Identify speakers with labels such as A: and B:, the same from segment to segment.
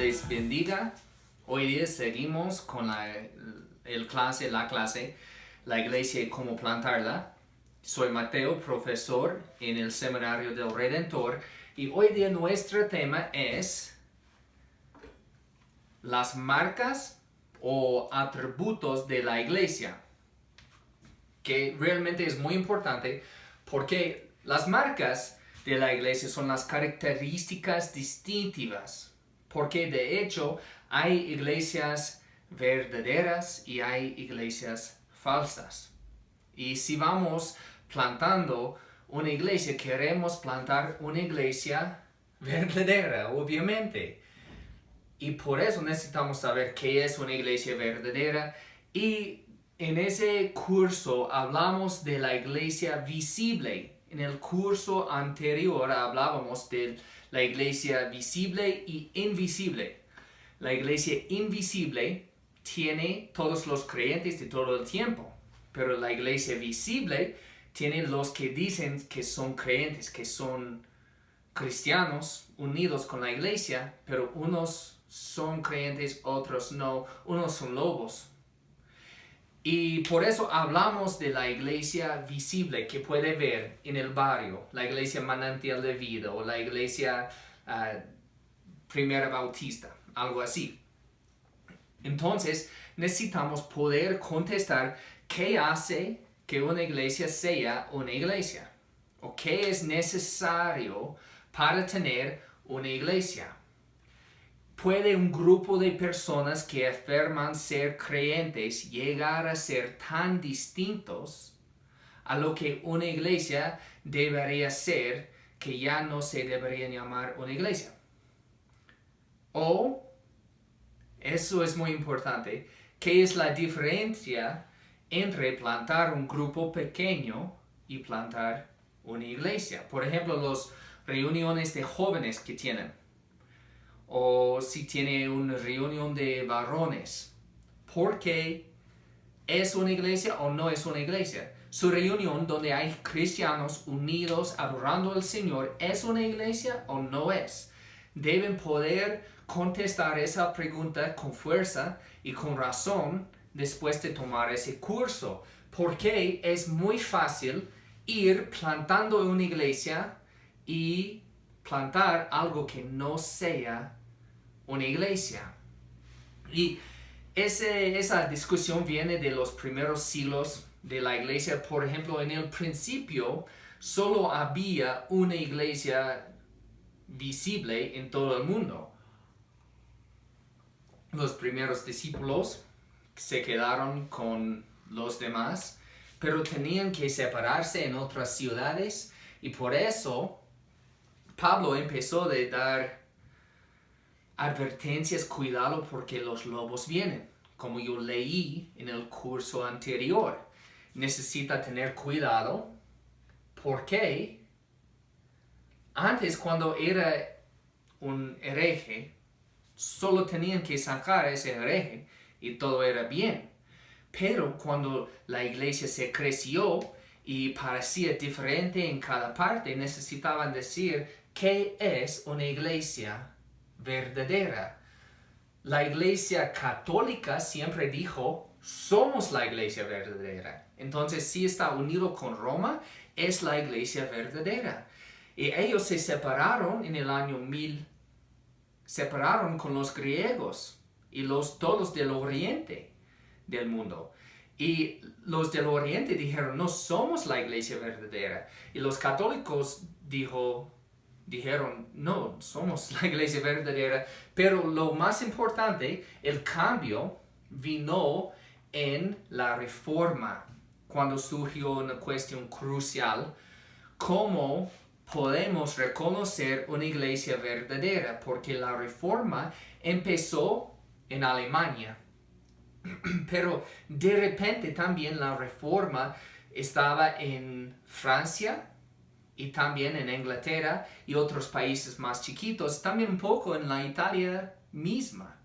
A: les bendiga. Hoy día seguimos con la clase, la iglesia y cómo plantarla. Soy Mateo, profesor en el Seminario del Redentor, y hoy día nuestro tema es las marcas o atributos de la iglesia, que realmente es muy importante porque las marcas de la iglesia son las características distintivas, porque de hecho hay iglesias verdaderas y hay iglesias falsas. Y si vamos plantando una iglesia, queremos plantar una iglesia verdadera, obviamente. Y por eso necesitamos saber qué es una iglesia verdadera. Y en ese curso hablamos de la iglesia visible. En el curso anterior hablábamos de la iglesia visible y invisible. La iglesia invisible tiene todos los creyentes de todo el tiempo, pero la iglesia visible tiene los que dicen que son creyentes, que son cristianos unidos con la iglesia, pero unos son creyentes, otros no, unos son lobos. Y por eso hablamos de la iglesia visible que puede ver en el barrio, la iglesia Manantial de Vida o la iglesia Primera Bautista, algo así. Entonces necesitamos poder contestar qué hace que una iglesia sea una iglesia, o qué es necesario para tener una iglesia. ¿Puede un grupo de personas que afirman ser creyentes llegar a ser tan distintos a lo que una iglesia debería ser que ya no se debería llamar una iglesia? O, eso es muy importante, ¿qué es la diferencia entre plantar un grupo pequeño y plantar una iglesia? Por ejemplo, las reuniones de jóvenes que tienen, o si tiene una reunión de varones. ¿Por qué es una iglesia o no es una iglesia? Su reunión donde hay cristianos unidos adorando al Señor, ¿es una iglesia o no es? Deben poder contestar esa pregunta con fuerza y con razón después de tomar ese curso, porque es muy fácil ir plantando una iglesia y plantar algo que no sea una iglesia. Y esa discusión viene de los primeros siglos de la iglesia. Por ejemplo, en el principio solo había una iglesia visible en todo el mundo. Los primeros discípulos se quedaron con los demás, pero tenían que separarse en otras ciudades, y por eso Pablo empezó a dar advertencias: cuidado porque los lobos vienen, como yo leí en el curso anterior. Necesita tener cuidado porque antes, cuando era un hereje, solo tenían que sacar a ese hereje y todo era bien. Pero cuando la iglesia se creció y parecía diferente en cada parte, necesitaban decir qué es una iglesia verdadera. La iglesia católica siempre dijo: somos la iglesia verdadera. Entonces, si está unido con Roma, es la iglesia verdadera. Y ellos se separaron en el año 1000. Separaron con los griegos y todos del oriente del mundo. Y los del oriente dijeron: no somos la iglesia verdadera. Y los católicos dijeron: no, somos la iglesia verdadera. Pero lo más importante, el cambio vino en la Reforma, cuando surgió una cuestión crucial: ¿cómo podemos reconocer una iglesia verdadera? Porque la Reforma empezó en Alemania, pero de repente también la Reforma estaba en Francia y también en Inglaterra y otros países más chiquitos, también un poco en la Italia misma.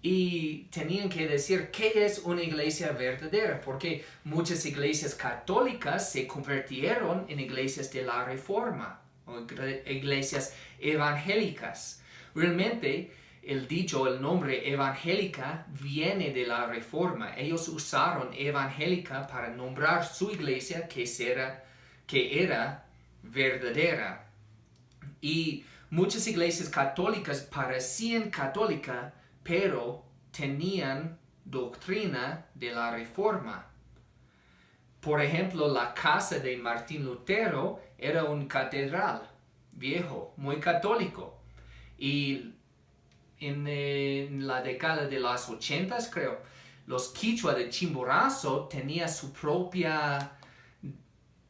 A: Y tenían que decir qué es una iglesia verdadera, porque muchas iglesias católicas se convirtieron en iglesias de la Reforma, o iglesias evangélicas. Realmente el dicho, el nombre evangélica viene de la Reforma. Ellos usaron evangélica para nombrar su iglesia que era verdadera. Y muchas iglesias católicas parecían católicas, pero tenían doctrina de la Reforma. Por ejemplo, la casa de Martín Lutero era un catedral viejo, muy católico. Y en la década de los 80, creo, los quichua de Chimborazo tenían su propia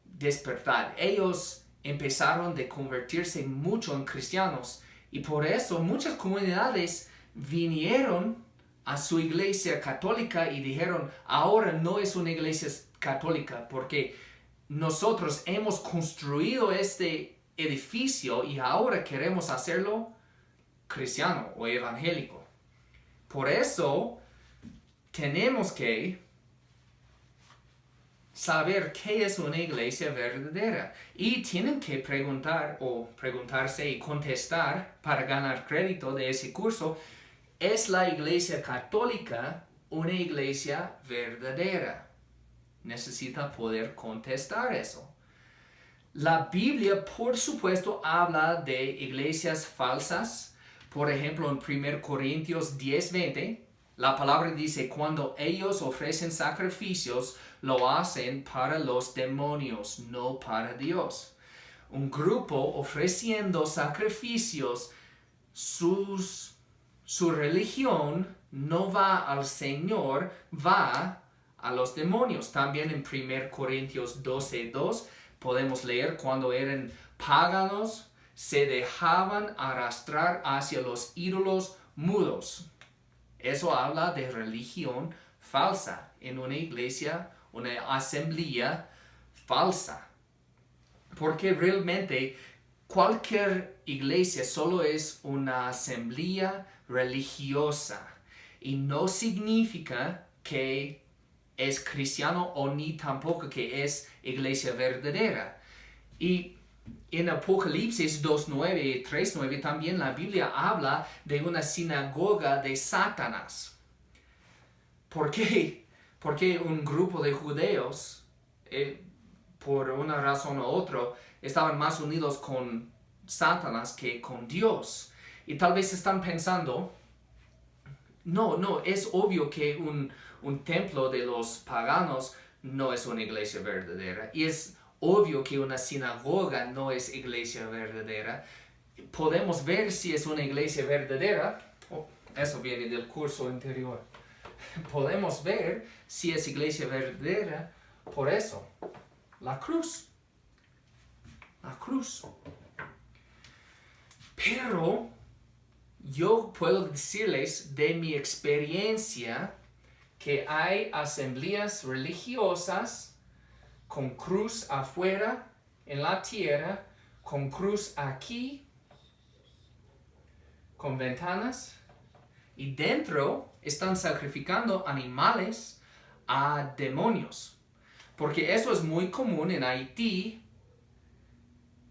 A: despertar. Ellos empezaron a convertirse mucho en cristianos y por eso muchas comunidades vinieron a su iglesia católica y dijeron, ahora no es una iglesia católica porque nosotros hemos construido este edificio y ahora queremos hacerlo cristiano o evangélico. Por eso tenemos que saber qué es una iglesia verdadera y tienen que preguntarse y contestar para ganar crédito de ese curso. ¿Es la iglesia católica una iglesia verdadera? Necesita poder contestar eso. La Biblia, por supuesto, habla de iglesias falsas. Por ejemplo, en 1 Corintios 10:20, la palabra dice, cuando ellos ofrecen sacrificios, lo hacen para los demonios, no para Dios. Un grupo ofreciendo sacrificios, su religión no va al Señor, va a los demonios. También en 1 Corintios 12:2 podemos leer cuando eran paganos, se dejaban arrastrar hacia los ídolos mudos. Eso habla de religión falsa en una iglesia, una asamblea falsa. Porque realmente cualquier iglesia solo es una asamblea religiosa y no significa que es cristiano o ni tampoco que es iglesia verdadera. Y en Apocalipsis 2:9 y 3:9 también la Biblia habla de una sinagoga de Satanás. ¿Por qué? Porque un grupo de judeos, por una razón u otra, estaban más unidos con Satanás que con Dios. Y tal vez están pensando, no, es obvio que un templo de los paganos no es una iglesia verdadera. Y es obvio que una sinagoga no es iglesia verdadera. Podemos ver si es una iglesia verdadera. Eso viene del curso anterior. Podemos ver si es iglesia verdadera por eso. La cruz. La cruz. Pero yo puedo decirles de mi experiencia que hay asambleas religiosas con cruz afuera en la tierra, con cruz aquí, con ventanas, y dentro están sacrificando animales a demonios. Porque eso es muy común en Haití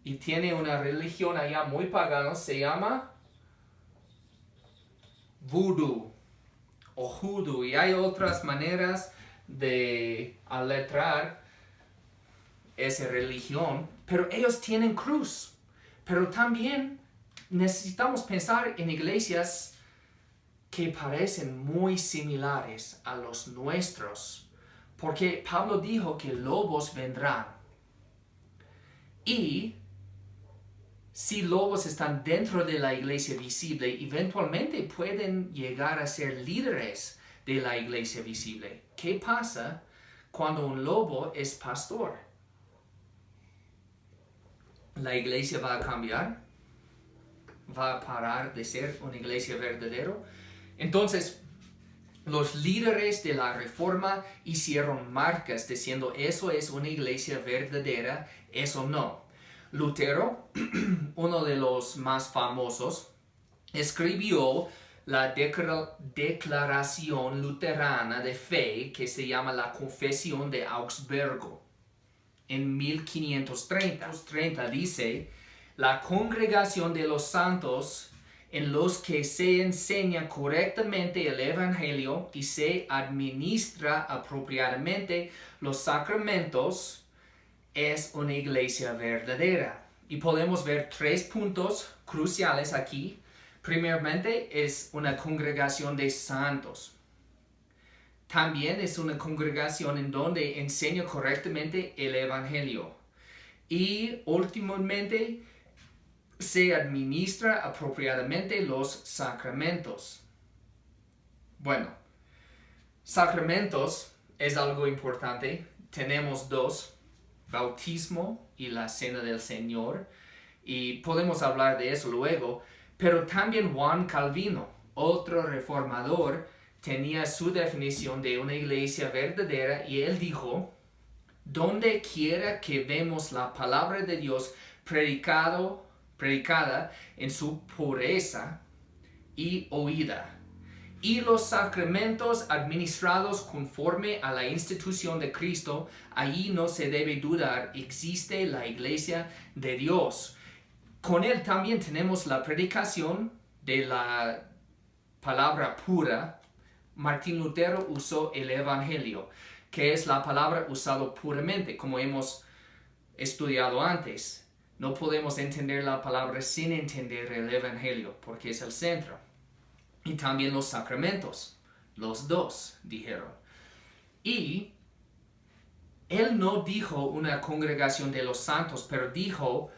A: y tiene una religión allá muy pagana, se llama Voodoo o Hoodoo, y hay otras maneras de aletrar esa religión, pero ellos tienen cruz. Pero también necesitamos pensar en iglesias que parecen muy similares a los nuestros, porque Pablo dijo que lobos vendrán. Y si lobos están dentro de la iglesia visible, eventualmente pueden llegar a ser líderes de la iglesia visible. ¿Qué pasa cuando un lobo es pastor? ¿La iglesia va a cambiar? ¿Va a parar de ser una iglesia verdadera? Entonces, los líderes de la Reforma hicieron marcas diciendo eso es una iglesia verdadera, eso no. Lutero, uno de los más famosos, escribió la Declaración Luterana de Fe, que se llama la Confesión de Augsburgo. En 1530 dice, la congregación de los santos en los que se enseña correctamente el Evangelio y se administra apropiadamente los sacramentos, es una iglesia verdadera. Y podemos ver 3 puntos cruciales aquí. Primeramente, es una congregación de santos. También es una congregación en donde enseña correctamente el Evangelio. Y últimamente, se administra apropiadamente los sacramentos. Bueno, sacramentos es algo importante. Tenemos 2, bautismo y la cena del Señor. Y podemos hablar de eso luego. Pero también Juan Calvino, otro reformador, tenía su definición de una iglesia verdadera y él dijo: donde quiera que vemos la palabra de Dios predicada en su pureza y oída, y los sacramentos administrados conforme a la institución de Cristo, allí no se debe dudar, existe la iglesia de Dios. Con él también tenemos la predicación de la palabra pura. Martín Lutero usó el Evangelio, que es la palabra usada puramente, como hemos estudiado antes. No podemos entender la palabra sin entender el Evangelio, porque es el centro. Y también los sacramentos, los 2, dijeron. Y él no dijo una congregación de los santos, pero dijo,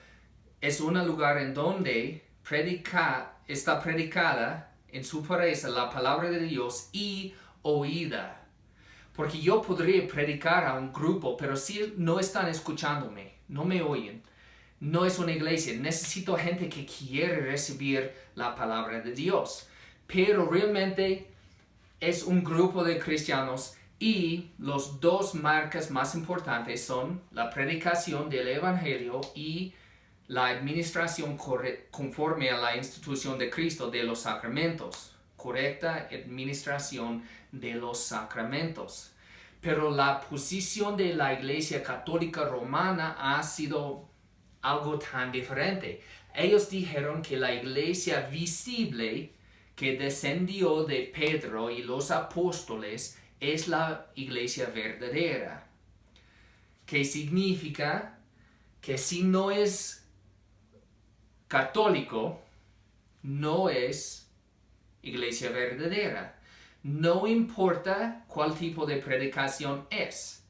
A: es un lugar en donde está predicada en su pureza la palabra de Dios y oída. Porque yo podría predicar a un grupo, pero si no están escuchándome, no me oyen, no es una iglesia. Necesito gente que quiere recibir la palabra de Dios. Pero realmente es un grupo de cristianos y los 2 marcas más importantes son la predicación del Evangelio y la administración conforme a la institución de Cristo de los sacramentos. Correcta administración de los sacramentos. Pero la posición de la Iglesia Católica Romana ha sido algo tan diferente. Ellos dijeron que la iglesia visible que descendió de Pedro y los apóstoles es la iglesia verdadera. Que significa que si no es católico, no es iglesia verdadera. No importa cuál tipo de predicación es.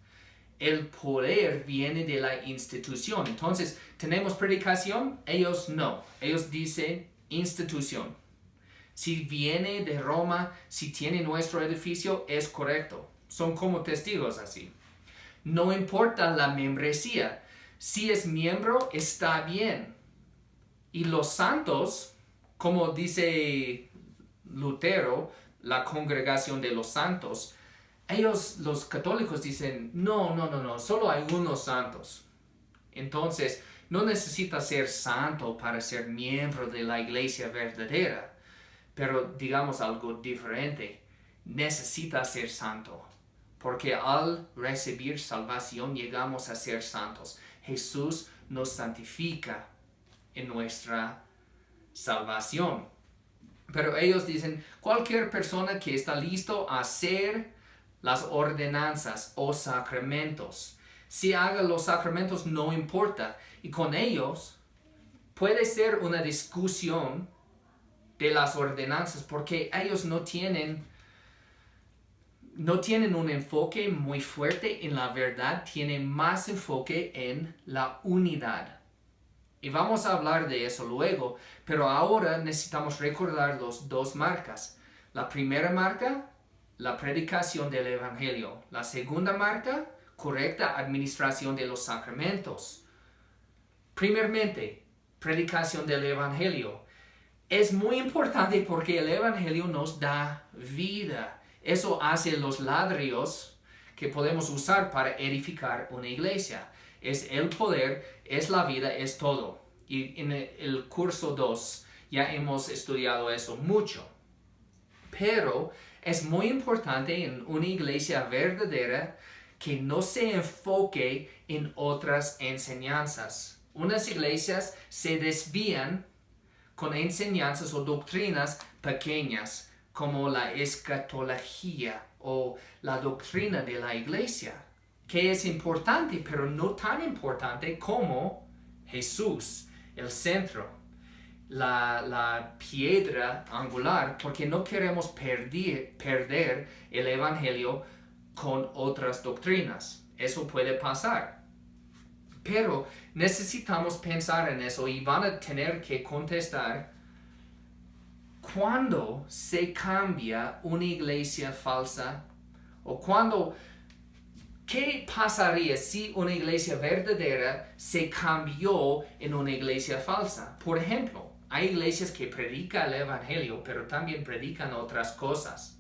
A: El poder viene de la institución. Entonces, ¿tenemos predicación? Ellos no. Ellos dicen institución. Si viene de Roma, si tiene nuestro edificio, es correcto. Son como testigos así. No importa la membresía. Si es miembro, está bien. Y los santos, como dice Lutero, la congregación de los santos, ellos, los católicos, dicen, no, solo hay unos santos. Entonces, no necesitas ser santo para ser miembro de la iglesia verdadera. Pero digamos algo diferente, necesitas ser santo. Porque al recibir salvación llegamos a ser santos. Jesús nos santifica en nuestra salvación. Pero ellos dicen, cualquier persona que está listo a hacer las ordenanzas o sacramentos, si haga los sacramentos no importa. Y con ellos puede ser una discusión de las ordenanzas porque ellos no tienen un enfoque muy fuerte en la verdad, tienen más enfoque en la unidad. Y vamos a hablar de eso luego, pero ahora necesitamos recordar las 2 marcas. La primera marca, la predicación del Evangelio. La segunda marca, correcta administración de los sacramentos. Primeramente, predicación del Evangelio. Es muy importante porque el Evangelio nos da vida. Eso hace los ladrillos que podemos usar para edificar una iglesia. Es el poder, es la vida, es todo. Y en el curso 2 ya hemos estudiado eso mucho. Pero es muy importante en una iglesia verdadera que no se enfoque en otras enseñanzas. Unas iglesias se desvían con enseñanzas o doctrinas pequeñas, como la escatología o la doctrina de la iglesia, que es importante, pero no tan importante como Jesús, el centro, la piedra angular, porque no queremos perder el evangelio con otras doctrinas. Eso puede pasar. Pero necesitamos pensar en eso y van a tener que contestar: ¿cuándo se cambia una iglesia falsa? ¿O qué pasaría si una iglesia verdadera se cambió en una iglesia falsa? Por ejemplo, hay iglesias que predican el evangelio, pero también predican otras cosas.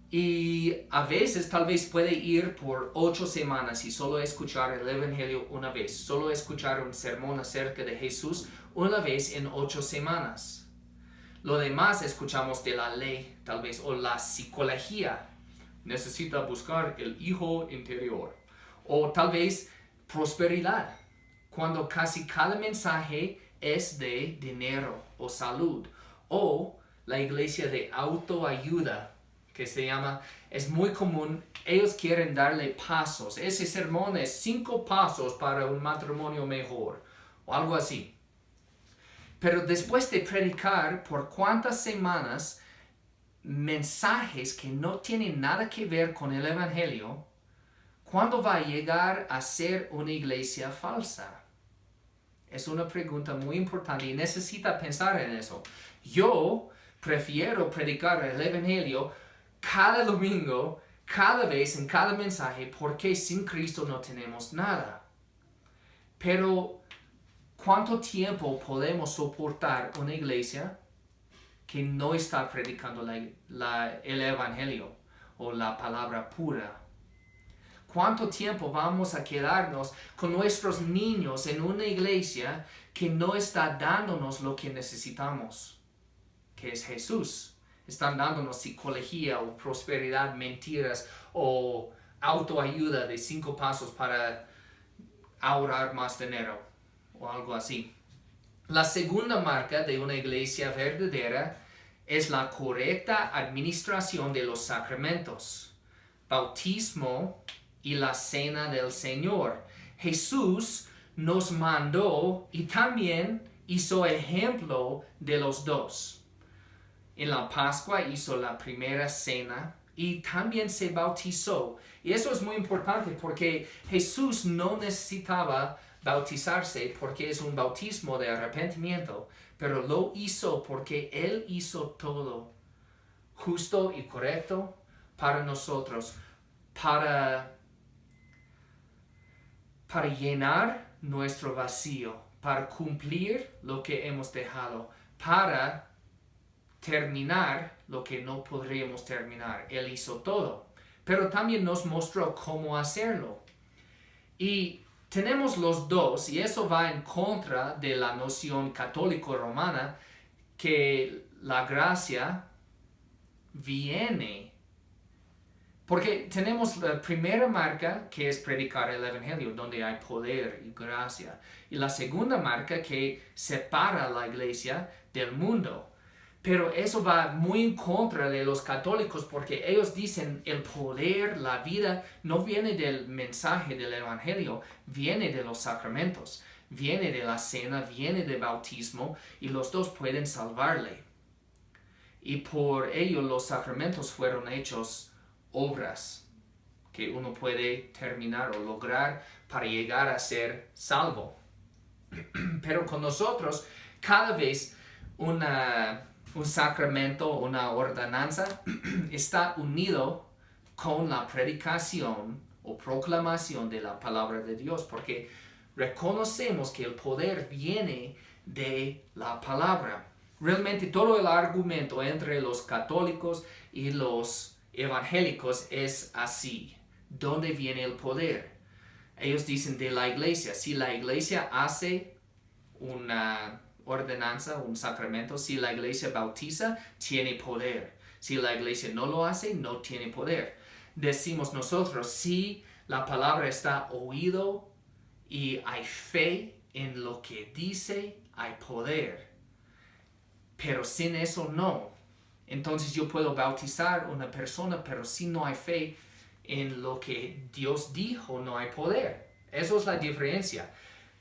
A: Y a veces tal vez puede ir por 8 semanas y solo escuchar el evangelio una vez, solo escuchar un sermón acerca de Jesús una vez en 8 semanas. Lo demás escuchamos de la ley, tal vez, o la psicología. Necesita buscar el hijo interior. O tal vez prosperidad, cuando casi cada mensaje es de dinero o salud. O la iglesia de autoayuda, que se llama, es muy común, ellos quieren darle pasos. Ese sermón es 5 pasos para un matrimonio mejor, o algo así. Pero después de predicar por cuántas semanas mensajes que no tienen nada que ver con el evangelio, ¿cuándo va a llegar a ser una iglesia falsa? Es una pregunta muy importante y necesita pensar en eso. Yo prefiero predicar el evangelio cada domingo, cada vez, en cada mensaje, porque sin Cristo no tenemos nada. Pero, ¿cuánto tiempo podemos soportar una iglesia que no está predicando el evangelio o la palabra pura? ¿Cuánto tiempo vamos a quedarnos con nuestros niños en una iglesia que no está dándonos lo que necesitamos, que es Jesús? Están dándonos psicología o prosperidad, mentiras o autoayuda de 5 pasos para ahorrar más dinero o algo así. La segunda marca de una iglesia verdadera es la correcta administración de los sacramentos, bautismo y la cena del Señor. Jesús nos mandó y también hizo ejemplo de los dos. En la Pascua hizo la primera cena y también se bautizó. Y eso es muy importante porque Jesús no necesitaba bautizarse porque es un bautismo de arrepentimiento, pero lo hizo porque Él hizo todo justo y correcto para nosotros, para llenar nuestro vacío, para cumplir lo que hemos dejado, para terminar lo que no podríamos terminar. Él hizo todo, pero también nos mostró cómo hacerlo. Y tenemos los dos, y eso va en contra de la noción católico-romana que la gracia viene. Porque tenemos la primera marca, que es predicar el evangelio, donde hay poder y gracia. Y la segunda marca, que separa a la iglesia del mundo. Pero eso va muy en contra de los católicos porque ellos dicen el poder, la vida, no viene del mensaje del evangelio, viene de los sacramentos, viene de la cena, viene del bautismo y los dos pueden salvarle. Y por ello los sacramentos fueron hechos obras que uno puede terminar o lograr para llegar a ser salvo. Pero con nosotros, cada vez un sacramento, una ordenanza, está unido con la predicación o proclamación de la palabra de Dios, porque reconocemos que el poder viene de la palabra. Realmente todo el argumento entre los católicos y los evangélicos es así. ¿Dónde viene el poder? Ellos dicen de la iglesia. Si la iglesia hace una ordenanza, un sacramento, si la iglesia bautiza, tiene poder. Si la iglesia no lo hace, no tiene poder. Decimos nosotros, si la palabra está oído y hay fe en lo que dice, hay poder. pero sin eso no. Entonces yo puedo bautizar a una persona, pero si no hay fe en lo que Dios dijo, no hay poder. Eso es la diferencia.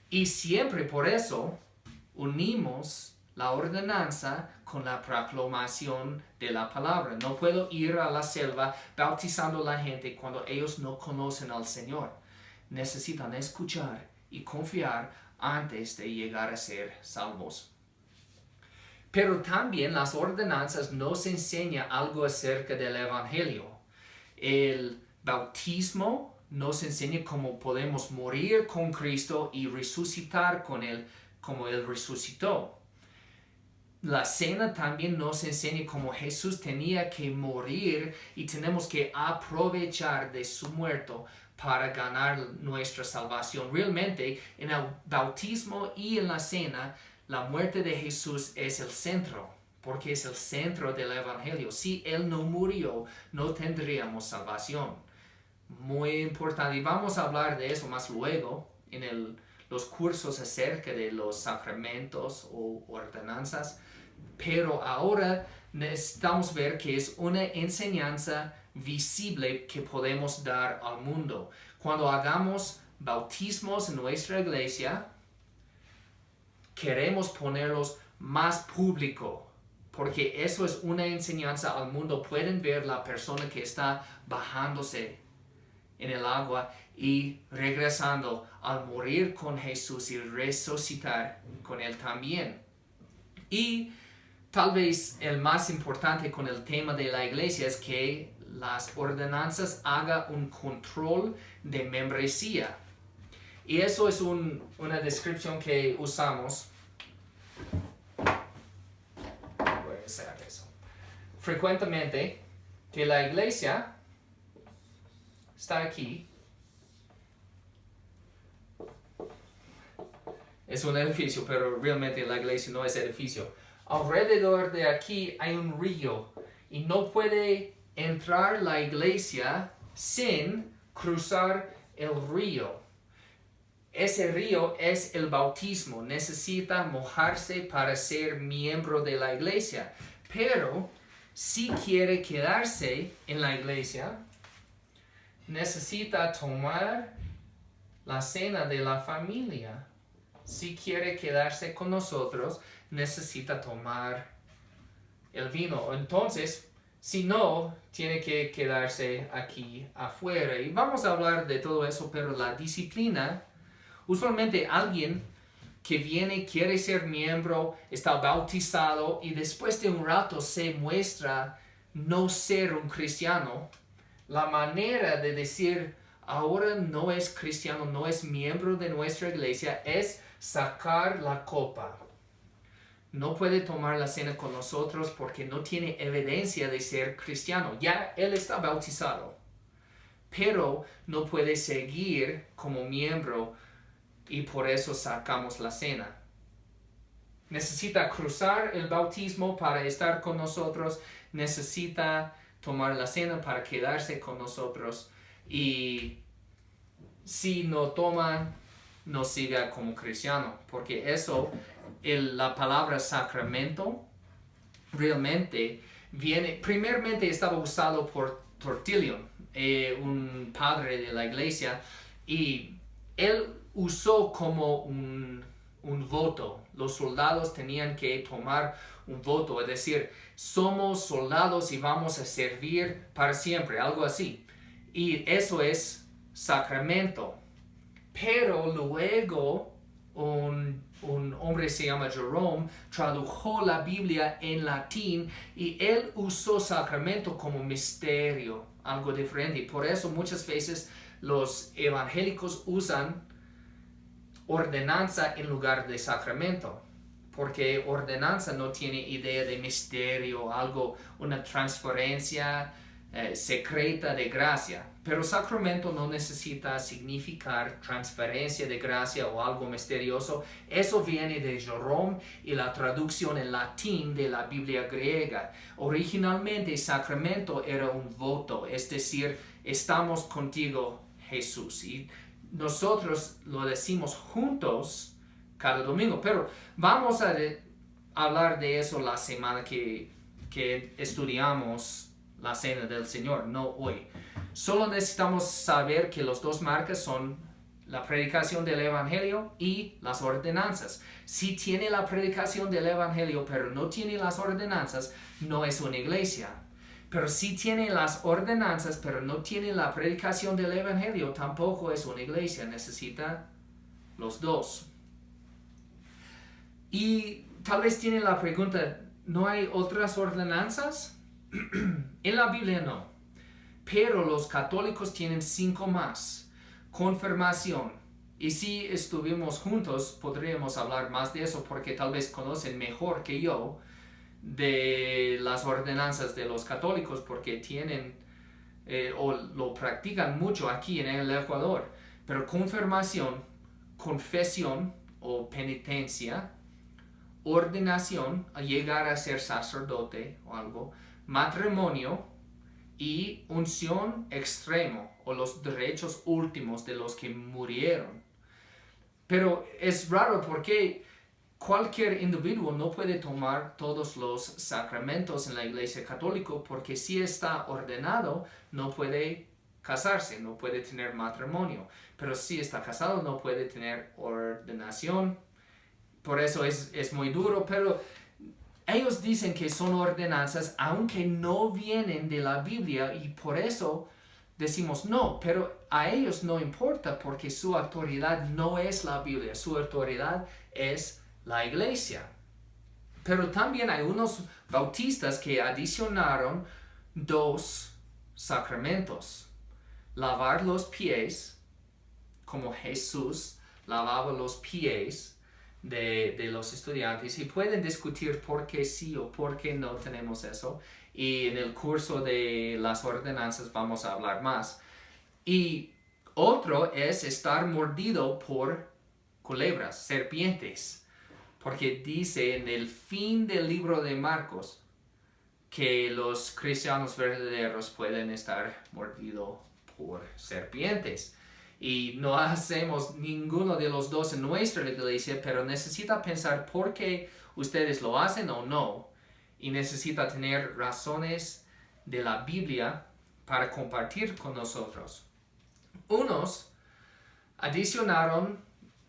A: Y siempre por eso unimos la ordenanza con la proclamación de la palabra. No puedo ir a la selva bautizando a la gente cuando ellos no conocen al Señor. Necesitan escuchar y confiar antes de llegar a ser salvos. Pero también las ordenanzas nos enseñan algo acerca del Evangelio. El bautismo nos enseña cómo podemos morir con Cristo y resucitar con Él como Él resucitó. La cena también nos enseña cómo Jesús tenía que morir y tenemos que aprovechar de su muerte para ganar nuestra salvación. Realmente en el bautismo y en la cena, la muerte de Jesús es el centro, porque es el centro del Evangelio. Si Él no murió, no tendríamos salvación. Muy importante, y vamos a hablar de eso más luego en los cursos acerca de los sacramentos o ordenanzas, pero ahora necesitamos ver que es una enseñanza visible que podemos dar al mundo. Cuando hagamos bautismos en nuestra iglesia, queremos ponerlos más público, porque eso es una enseñanza al mundo. Pueden ver la persona que está bajándose en el agua y regresando al morir con Jesús y resucitar con Él también. Y tal vez el más importante con el tema de la iglesia es que las ordenanzas hagan un control de membresía. Y eso es una descripción que usamos. Voy a hacer eso. Frecuentemente, que la iglesia está aquí. Es un edificio, pero realmente la iglesia no es edificio. Alrededor de aquí hay un río y no puede entrar la iglesia sin cruzar el río. Ese río es el bautismo. Necesita mojarse para ser miembro de la iglesia. Pero si quiere quedarse en la iglesia, necesita tomar la cena de la familia. Si quiere quedarse con nosotros, necesita tomar el vino. Entonces, si no, tiene que quedarse aquí afuera. Y vamos a hablar de todo eso, pero la disciplina, usualmente alguien que viene, quiere ser miembro, está bautizado y después de un rato se muestra no ser un cristiano. La manera de decir, ahora no es cristiano, no es miembro de nuestra iglesia, es sacar la copa. No puede tomar la cena con nosotros porque no tiene evidencia de ser cristiano. Ya él está bautizado, pero no puede seguir como miembro y por eso sacamos la cena. Necesita cruzar el bautismo para estar con nosotros, necesita tomar la cena para quedarse con nosotros y si no toman, no siga como cristiano, porque eso, la palabra sacramento, realmente viene, primeramente estaba usado por Tertullian, un padre de la iglesia, y él usó como un voto. Los soldados tenían que tomar un voto, es decir, somos soldados y vamos a servir para siempre, algo así. Y eso es sacramento. Pero luego un hombre se llama Jerome tradujo la Biblia en latín y él usó sacramento como misterio, algo diferente. Y por eso muchas veces los evangélicos usan ordenanza en lugar de sacramento, porque ordenanza no tiene idea de misterio, algo, una transferencia secreta de gracia. Pero sacramento no necesita significar transferencia de gracia o algo misterioso. Eso viene de Jerome y la traducción en latín de la Biblia griega. Originalmente sacramento era un voto, es decir, estamos contigo, Jesús. Y nosotros lo decimos juntos cada domingo, pero vamos a hablar de eso la semana que estudiamos la Cena del Señor, no hoy. Solo necesitamos saber que las dos marcas son la predicación del Evangelio y las ordenanzas. Si tiene la predicación del Evangelio pero no tiene las ordenanzas, no es una iglesia. Pero si tiene las ordenanzas pero no tiene la predicación del Evangelio, tampoco es una iglesia. Necesita los dos. Y tal vez tiene la pregunta, ¿no hay otras ordenanzas? En la Biblia no. Pero los católicos tienen 5 más. Confirmación. Y si estuvimos juntos, podríamos hablar más de eso porque tal vez conocen mejor que yo de las ordenanzas de los católicos porque tienen o lo practican mucho aquí en el Ecuador. Pero confirmación, confesión o penitencia, ordenación, a llegar a ser sacerdote o algo, matrimonio y unción extremo o los derechos últimos de los que murieron. Pero es raro porque cualquier individuo no puede tomar todos los sacramentos en la Iglesia Católica porque si está ordenado no puede casarse, no puede tener matrimonio. Pero si está casado no puede tener ordenación. Por eso es muy duro, pero ellos dicen que son ordenanzas aunque no vienen de la Biblia y por eso decimos no, pero a ellos no importa porque su autoridad no es la Biblia, su autoridad es la iglesia. Pero también hay unos bautistas que adicionaron 2 sacramentos. Lavar los pies, como Jesús lavaba los pies de los estudiantes y pueden discutir por qué sí o por qué no tenemos eso y en el curso de las ordenanzas vamos a hablar más. Y otro es estar mordido por culebras, serpientes, porque dice en el fin del libro de Marcos que los cristianos verdaderos pueden estar mordidos por serpientes. Y no hacemos ninguno de los dos en nuestra iglesia, pero necesita pensar por qué ustedes lo hacen o no. Y necesita tener razones de la Biblia para compartir con nosotros. Unos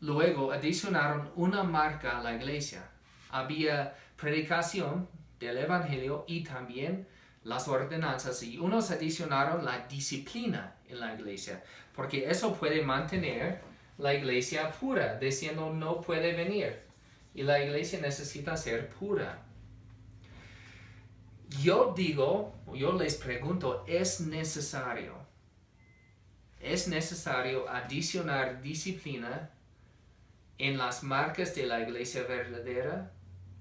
A: luego adicionaron una marca a la iglesia. Había predicación del Evangelio y también las ordenanzas y unos adicionaron la disciplina en la iglesia, porque eso puede mantener la iglesia pura, diciendo no puede venir. Y la iglesia necesita ser pura. Yo les pregunto, ¿es necesario adicionar disciplina en las marcas de la iglesia verdadera?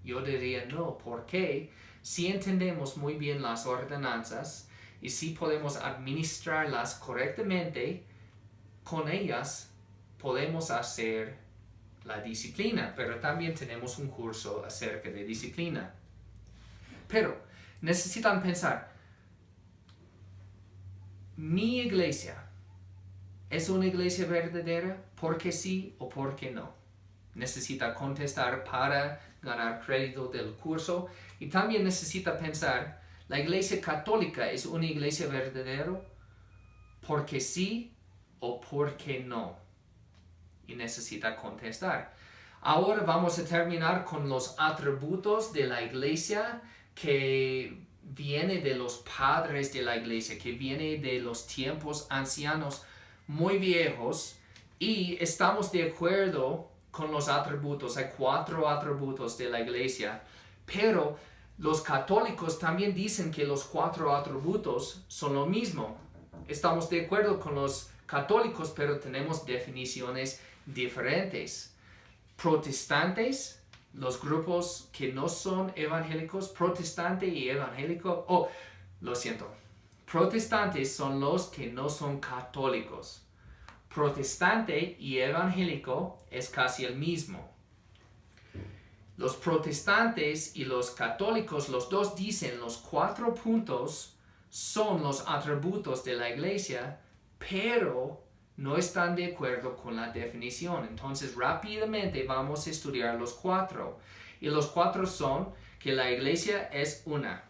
A: Yo diría no, porque si entendemos muy bien las ordenanzas y si podemos administrarlas correctamente, con ellas podemos hacer la disciplina, pero también tenemos un curso acerca de disciplina. Pero necesitan pensar, ¿mi iglesia es una iglesia verdadera? ¿Por qué sí o por qué no? Necesita contestar para ganar crédito del curso y también necesita pensar, ¿la iglesia católica es una iglesia verdadera? ¿Por qué sí o por qué no? Y necesita contestar. Ahora vamos a terminar con los atributos de la iglesia que viene de los padres de la iglesia, que viene de los tiempos ancianos muy viejos y estamos de acuerdo con los atributos. Hay 4 atributos de la iglesia, pero los católicos también dicen que los 4 atributos son lo mismo. Estamos de acuerdo con los católicos, pero tenemos definiciones diferentes. Protestantes, los grupos que no son evangélicos, protestante y evangélico, protestantes son los que no son católicos. Protestante y evangélico es casi el mismo. Los protestantes y los católicos, los dos dicen los 4 puntos son los atributos de la iglesia, pero no están de acuerdo con la definición. Entonces rápidamente vamos a estudiar los 4. Y los cuatro son que la iglesia es una,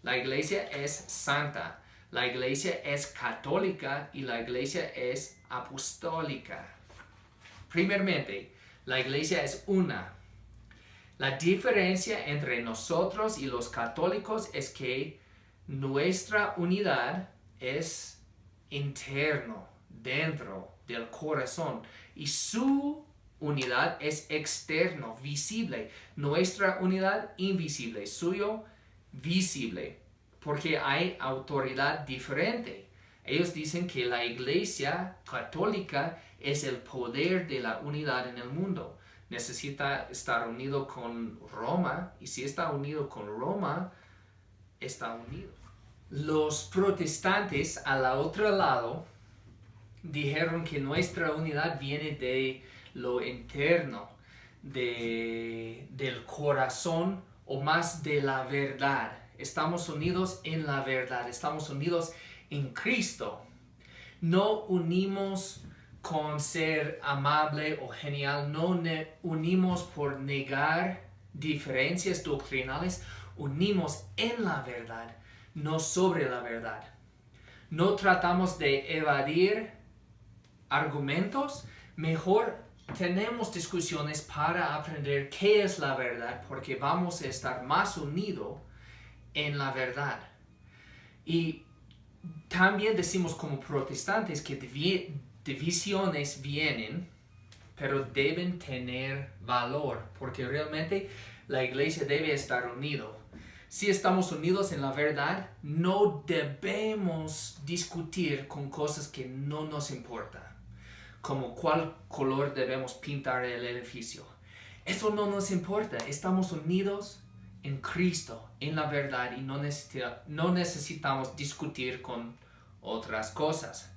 A: la iglesia es santa, la iglesia es católica y la iglesia es apostólica. Primeramente, la iglesia es una. La diferencia entre nosotros y los católicos es que nuestra unidad es interno, dentro del corazón, y su unidad es externo, visible. Nuestra unidad invisible, suyo visible, porque hay autoridad diferente. Ellos dicen que la iglesia católica es el poder de la unidad en el mundo. Necesita estar unido con Roma, y si está unido con Roma, está unido. Los protestantes al otro lado dijeron que nuestra unidad viene de lo interno, del corazón o más de la verdad. Estamos unidos en la verdad, estamos unidos en Cristo. No unimos con ser amable o genial, no unimos por negar diferencias doctrinales, unimos en la verdad, no sobre la verdad. No tratamos de evadir argumentos, mejor tenemos discusiones para aprender qué es la verdad, porque vamos a estar más unidos en la verdad. Y también decimos como protestantes que divisiones vienen, pero deben tener valor, porque realmente la iglesia debe estar unida. Si estamos unidos en la verdad, no debemos discutir con cosas que no nos importan, como cuál color debemos pintar el edificio. Eso no nos importa, estamos unidos en Cristo, en la verdad, y no necesitamos discutir con otras cosas.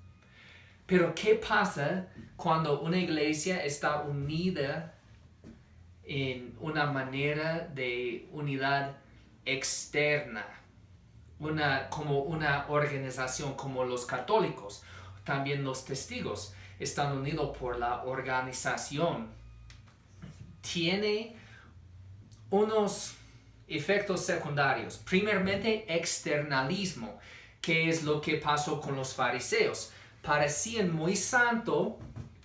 A: Pero ¿qué pasa cuando una iglesia está unida en una manera de unidad externa? Como una organización, como los católicos, también los testigos están unidos por la organización. Tiene unos efectos secundarios. Primeramente, externalismo, que es lo que pasó con los fariseos. Parecían muy santos,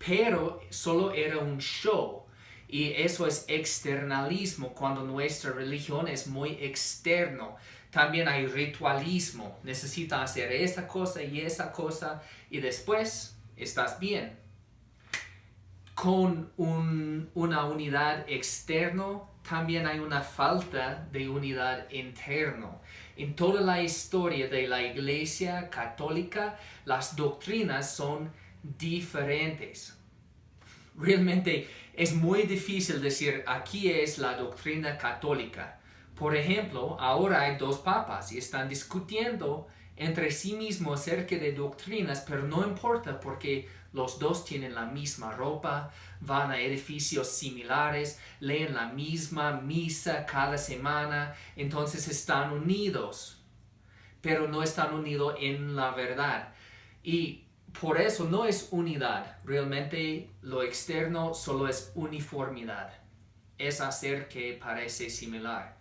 A: pero solo era un show. Y eso es externalismo, cuando nuestra religión es muy externo. También hay ritualismo. Necesitas hacer esta cosa y esa cosa y después estás bien. Con una unidad externa, también hay una falta de unidad interna. En toda la historia de la Iglesia Católica, las doctrinas son diferentes. Realmente es muy difícil decir, aquí es la doctrina católica. Por ejemplo, ahora hay dos papas y están discutiendo entre sí mismos acerca de doctrinas, pero no importa porque los dos tienen la misma ropa, van a edificios similares, leen la misma misa cada semana, entonces están unidos, pero no están unidos en la verdad. Y por eso no es unidad, realmente lo externo solo es uniformidad, es hacer que parece similar.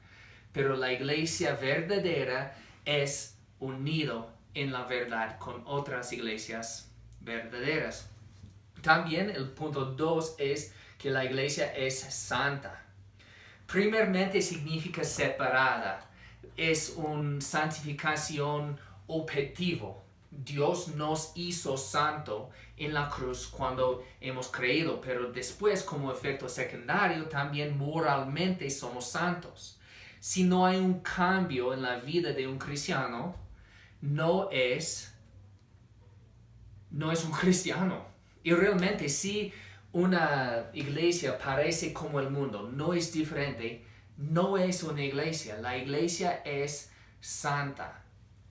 A: Pero la iglesia verdadera es unido en la verdad con otras iglesias verdaderas. También el punto 2 es que la iglesia es santa. Primeramente significa separada. Es una santificación objetivo. Dios nos hizo santo en la cruz cuando hemos creído, pero después como efecto secundario también moralmente somos santos. Si no hay un cambio en la vida de un cristiano, no es un cristiano. Y realmente si una iglesia parece como el mundo, no es diferente, no es una iglesia. La iglesia es santa.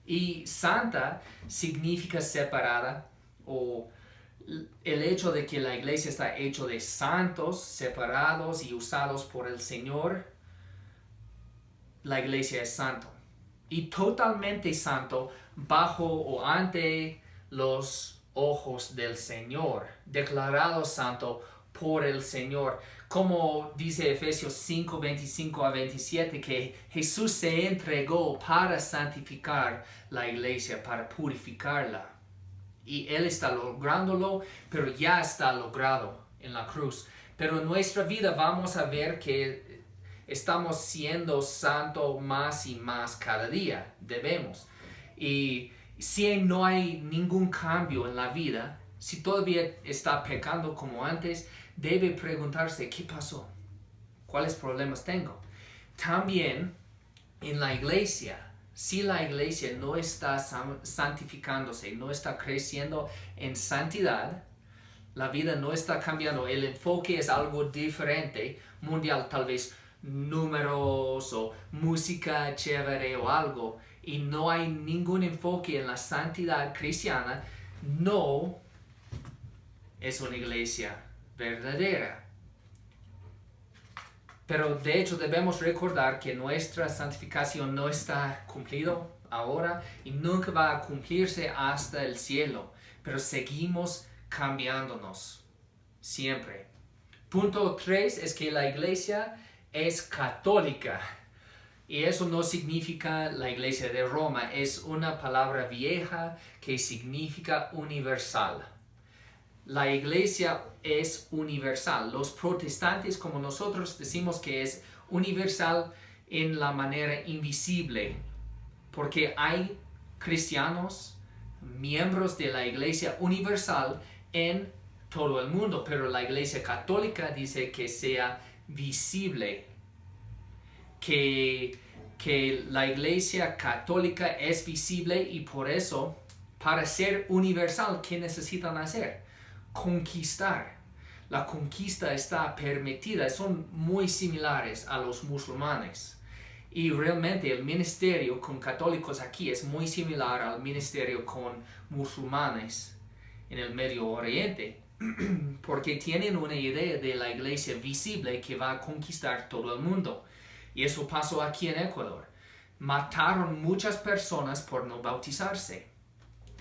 A: Y santa significa separada, o el hecho de que la iglesia está hecho de santos, separados y usados por el Señor. La iglesia es santo. Y totalmente santo bajo o ante los ojos del Señor, declarado santo por el Señor. Como dice Efesios 5, 25 a 27, que Jesús se entregó para santificar la iglesia, para purificarla. Y Él está lográndolo, pero ya está logrado en la cruz. Pero en nuestra vida vamos a ver que estamos siendo santos más y más cada día. Debemos. Y si no hay ningún cambio en la vida, si todavía está pecando como antes, debe preguntarse qué pasó, cuáles problemas tengo. También en la iglesia, si la iglesia no está santificándose, no está creciendo en santidad, la vida no está cambiando, el enfoque es algo diferente, mundial, tal vez números o música chévere o algo, y no hay ningún enfoque en la santidad cristiana, no es una iglesia verdadera. Pero de hecho debemos recordar que nuestra santificación no está cumplido ahora y nunca va a cumplirse hasta el cielo, pero seguimos cambiándonos siempre. Punto 3 es que la iglesia es católica. Y eso no significa la iglesia de Roma, es una palabra vieja que significa universal. La iglesia es universal. Los protestantes como nosotros decimos que es universal en la manera invisible, porque hay cristianos, miembros de la iglesia universal en todo el mundo, pero la iglesia católica dice que sea visible, que la iglesia católica es visible y por eso, para ser universal, ¿qué necesitan hacer? Conquistar. La conquista está permitida, son muy similares a los musulmanes. Y realmente el ministerio con católicos aquí es muy similar al ministerio con musulmanes en el Medio Oriente, porque tienen una idea de la iglesia visible que va a conquistar todo el mundo. Y eso pasó aquí en Ecuador. Mataron muchas personas por no bautizarse,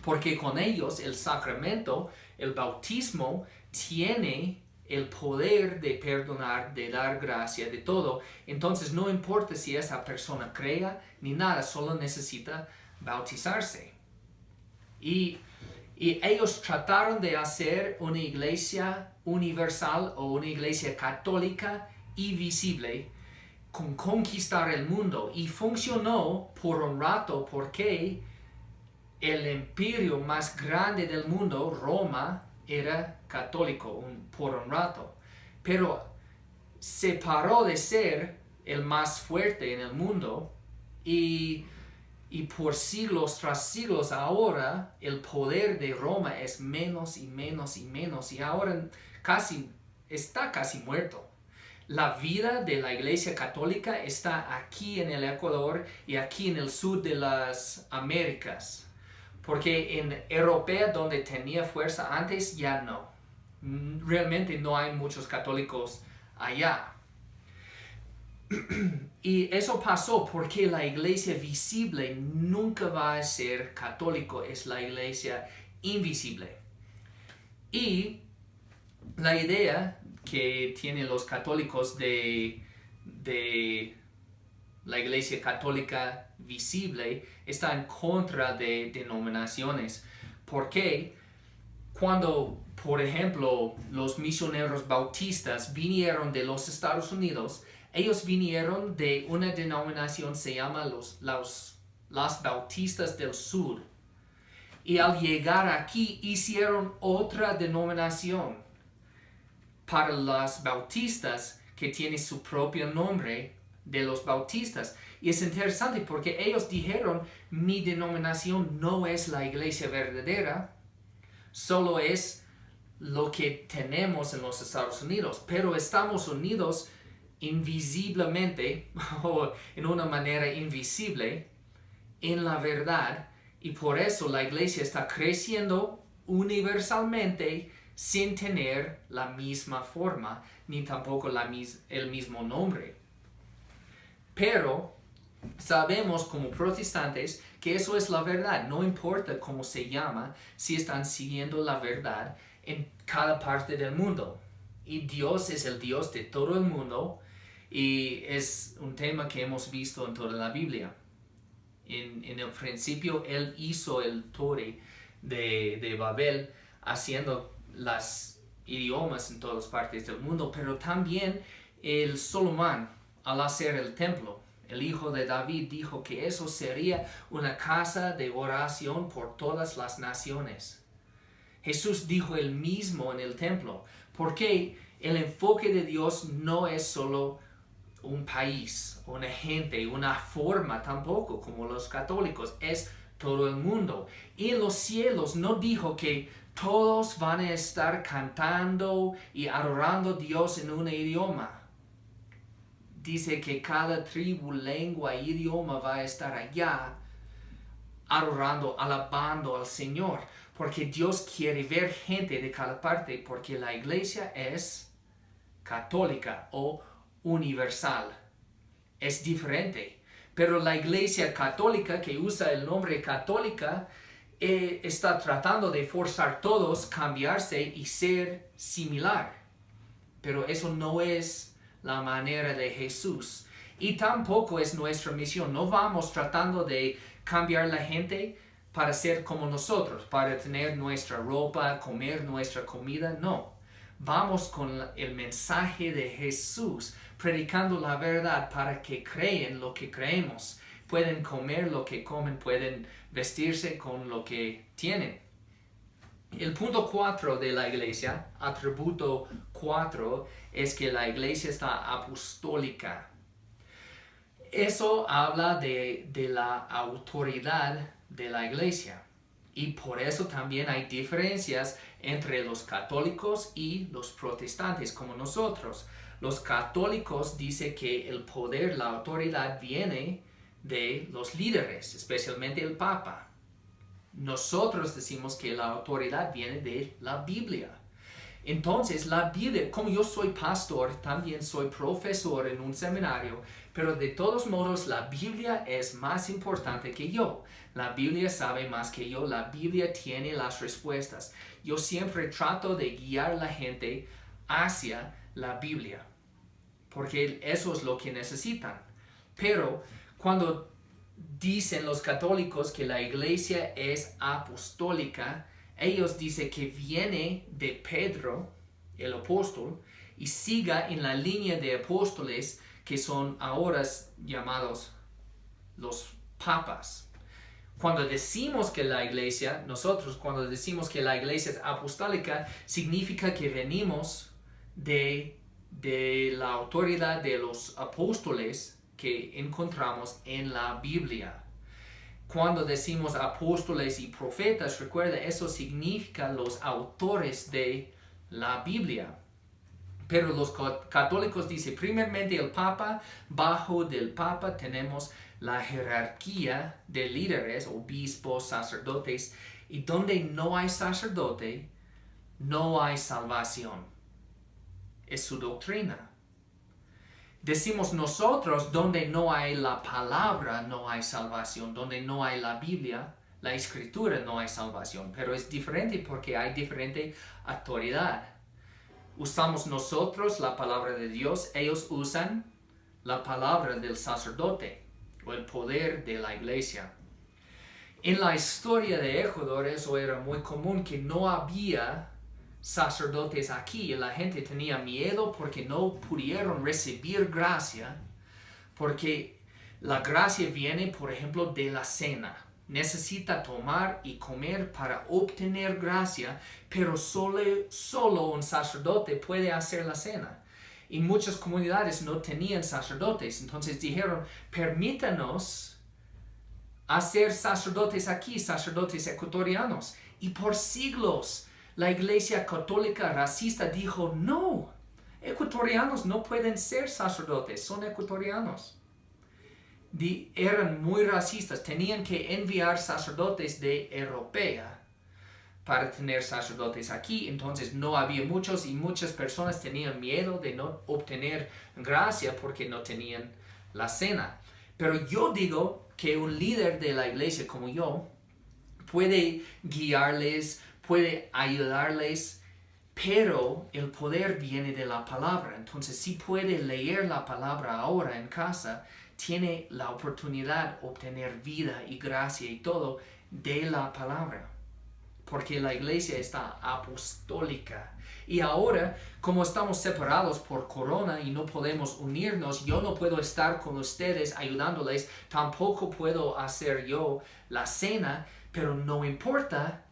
A: porque con ellos el sacramento, el bautismo, tiene el poder de perdonar, de dar gracia, de todo. Entonces no importa si esa persona crea ni nada, solo necesita bautizarse. Y ellos trataron de hacer una iglesia universal o una iglesia católica y visible, con conquistar el mundo, y funcionó por un rato porque el imperio más grande del mundo, Roma, era católico por un rato, pero se paró de ser el más fuerte en el mundo y por siglos tras siglos ahora el poder de Roma es menos y menos y menos, y ahora está casi muerto. La vida de la iglesia católica está aquí en el Ecuador y aquí en el sur de las Américas, porque en Europa, donde tenía fuerza antes, ya no. Realmente no hay muchos católicos allá. Y eso pasó porque la iglesia visible nunca va a ser católico, es la iglesia invisible. Y la idea que tienen los católicos de la iglesia católica visible está en contra de denominaciones, porque cuando, por ejemplo, los misioneros bautistas vinieron de los Estados Unidos, ellos vinieron de una denominación, se llama las Bautistas del Sur, y al llegar aquí hicieron otra denominación para los bautistas que tiene su propio nombre de los bautistas. Y es interesante porque ellos dijeron, mi denominación no es la iglesia verdadera, solo es lo que tenemos en los Estados Unidos, pero estamos unidos invisiblemente o en una manera invisible en la verdad, y por eso la iglesia está creciendo universalmente sin tener la misma forma ni tampoco el mismo nombre. Pero sabemos como protestantes que eso es la verdad, no importa cómo se llama, si están siguiendo la verdad en cada parte del mundo. Y Dios es el Dios de todo el mundo y es un tema que hemos visto en toda la Biblia. En el principio Él hizo el Torre de Babel haciendo los idiomas en todas partes del mundo, pero también el Salomón al hacer el templo. El hijo de David dijo que eso sería una casa de oración por todas las naciones. Jesús dijo él mismo en el templo, porque el enfoque de Dios no es solo un país, una gente, una forma tampoco como los católicos, es todo el mundo. Y en los cielos no dijo que todos van a estar cantando y adorando a Dios en un idioma. Dice que cada tribu, lengua e idioma va a estar allá adorando, alabando al Señor. Porque Dios quiere ver gente de cada parte, porque la iglesia es católica o universal. Es diferente. Pero la iglesia católica, que usa el nombre católica, está tratando de forzar a todos a cambiarse y ser similar. Pero eso no es la manera de Jesús. Y tampoco es nuestra misión. No vamos tratando de cambiar la gente para ser como nosotros, para tener nuestra ropa, comer nuestra comida. No. Vamos con el mensaje de Jesús, predicando la verdad para que creen lo que creemos. Pueden comer lo que comen, pueden vestirse con lo que tienen. El punto 4 de la iglesia, atributo 4, es que la iglesia está apostólica. Eso habla de la autoridad de la iglesia. Y por eso también hay diferencias entre los católicos y los protestantes como nosotros. Los católicos dicen que el poder, la autoridad viene de los líderes, especialmente el Papa. Nosotros decimos que la autoridad viene de la Biblia. Entonces la Biblia, como yo soy pastor, también soy profesor en un seminario, pero de todos modos la Biblia es más importante que yo. La Biblia sabe más que yo, la Biblia tiene las respuestas. Yo siempre trato de guiar a la gente hacia la Biblia, porque eso es lo que necesitan. Pero cuando dicen los católicos que la iglesia es apostólica, ellos dicen que viene de Pedro, el apóstol, y siga en la línea de apóstoles que son ahora llamados los papas. Cuando decimos que la iglesia, nosotros cuando decimos que la iglesia es apostólica, significa que venimos de la autoridad de los apóstoles que encontramos en la Biblia. Cuando decimos apóstoles y profetas, recuerda, eso significa los autores de la Biblia. Pero los católicos dicen, primeramente el Papa, bajo del Papa tenemos la jerarquía de líderes, obispos, sacerdotes, y donde no hay sacerdote, no hay salvación. Es su doctrina. Decimos nosotros, donde no hay la palabra, no hay salvación. Donde no hay la Biblia, la escritura, no hay salvación. Pero es diferente porque hay diferente autoridad. Usamos nosotros la palabra de Dios, ellos usan la palabra del sacerdote o el poder de la iglesia. En la historia de Ecuador eso era muy común, que no había sacerdotes aquí y la gente tenía miedo porque no pudieron recibir gracia, porque la gracia viene, por ejemplo, de la cena. Necesita tomar y comer para obtener gracia, pero solo un sacerdote puede hacer la cena. Y muchas comunidades no tenían sacerdotes, entonces dijeron, permítanos hacer sacerdotes aquí, sacerdotes ecuatorianos. Y por siglos la iglesia católica racista dijo, no, ecuatorianos no pueden ser sacerdotes, son ecuatorianos. Eran muy racistas, tenían que enviar sacerdotes de Europea para tener sacerdotes aquí, entonces no había muchos y muchas personas tenían miedo de no obtener gracia porque no tenían la cena. Pero yo digo que un líder de la iglesia como yo puede guiarles, puede ayudarles, Pero el poder viene de la palabra. Entonces, si puede leer la palabra ahora en casa, tiene la oportunidad de obtener vida y gracia y todo de la palabra. Porque la iglesia está apostólica. Y ahora, como estamos separados por corona y no podemos unirnos, yo no puedo estar con ustedes ayudándoles, tampoco puedo hacer yo la cena, pero no importa,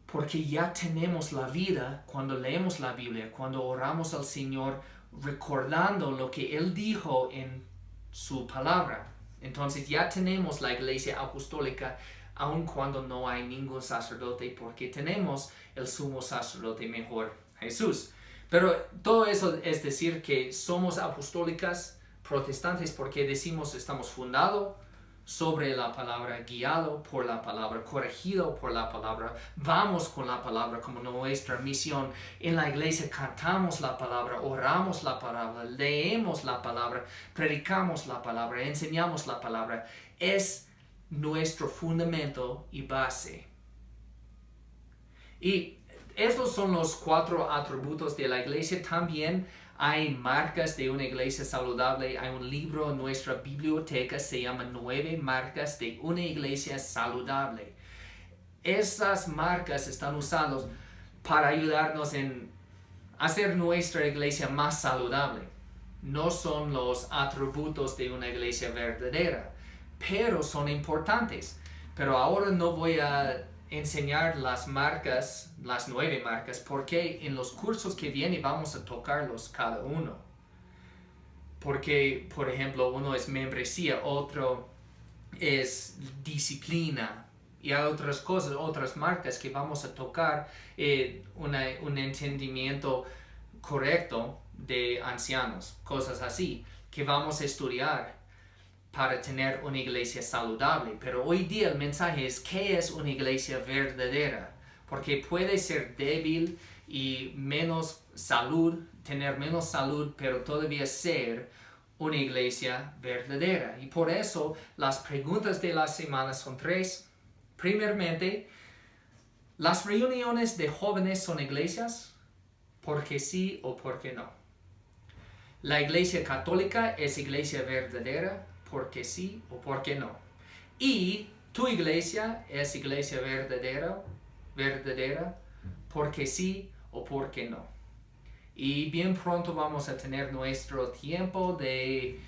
A: porque ya tenemos la vida cuando leemos la Biblia, cuando oramos al Señor, recordando lo que Él dijo en su palabra. Entonces ya tenemos la iglesia apostólica, aun cuando no hay ningún sacerdote, porque tenemos el sumo sacerdote mejor, Jesús. Pero todo eso es decir que somos apostólicas protestantes porque decimos estamos fundados sobre la palabra, guiado por la palabra, corregido por la palabra, vamos con la palabra como nuestra misión. En la iglesia cantamos la palabra, oramos la palabra, leemos la palabra, predicamos la palabra, enseñamos la palabra. Es nuestro fundamento y base. Y estos son los 4 atributos de la iglesia. También hay marcas de una iglesia saludable. Hay un libro en nuestra biblioteca, se llama 9 marcas de una iglesia saludable. Esas marcas están usadas para ayudarnos en hacer nuestra iglesia más saludable. No son los atributos de una iglesia verdadera, pero son importantes. Pero ahora no voy a enseñar las marcas, las 9 marcas, porque en los cursos que vienen vamos a tocarlos cada uno. Porque, por ejemplo, uno es membresía, otro es disciplina, y hay otras cosas, otras marcas que vamos a tocar, un entendimiento correcto de ancianos, cosas así, que vamos a estudiar para tener una iglesia saludable. Pero hoy día el mensaje es ¿qué es una iglesia verdadera? Porque puede ser débil y menos salud, tener menos salud, pero todavía ser una iglesia verdadera. Y por eso las preguntas de la semana son 3. Primeramente, ¿las reuniones de jóvenes son iglesias? ¿Por qué sí o por qué no? ¿La iglesia católica es iglesia verdadera? ¿Por qué sí o por qué no? ¿Y tu iglesia es iglesia verdadera? ¿Por qué sí o por qué no? Y bien pronto vamos a tener nuestro tiempo de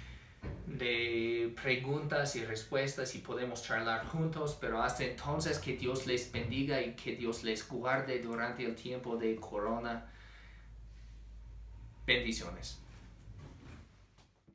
A: preguntas y respuestas y podemos charlar juntos, pero hasta entonces que Dios les bendiga y que Dios les guarde durante el tiempo de corona. Bendiciones.